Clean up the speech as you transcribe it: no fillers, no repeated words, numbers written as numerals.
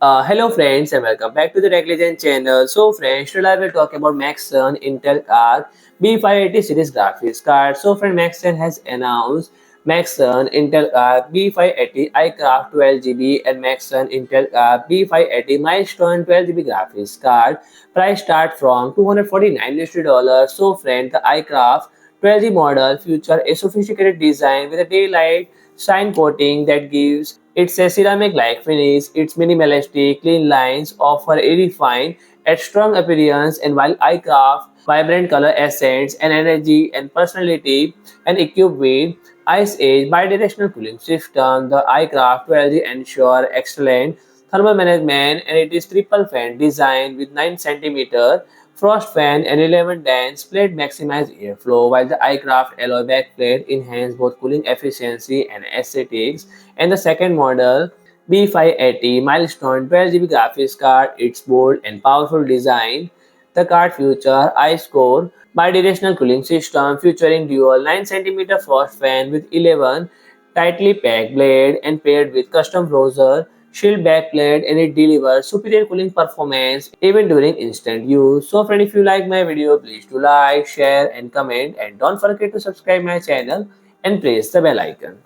Hello friends and welcome back to the Tech Legend channel. So friends, today I will talk about MaxSun Intel Arc B580 series graphics card. So friend, MaxSun has announced MaxSun Intel Arc B580 iCraft 12GB and MaxSun Intel Arc B580 Milestone 12GB graphics card. Price start from $249. So friend, the iCraft 12G model feature a sophisticated design with a daylight shine coating that gives it a ceramic-like finish. Its minimalistic, clean lines offer a refined and strong appearance, and while iCraft vibrant color accents and energy and personality, and equipped with Ice Age bidirectional cooling system, the iCraft 12G ensure excellent thermal management, and it is triple fan design with 9 cm frost fan and 11 dense plate maximize airflow, while the iCraft alloy backplate enhance both cooling efficiency and aesthetics. And the second model, B580 Milestone 12GB graphics card, its bold and powerful design. The card features ice core bidirectional cooling system featuring dual 9 cm frost fan with 11 tightly packed blade and paired with custom browser shield backplate, and it delivers superior cooling performance even during instant use. So friend, if you like my video, please do like, share and comment, and don't forget to subscribe my channel and press the bell icon.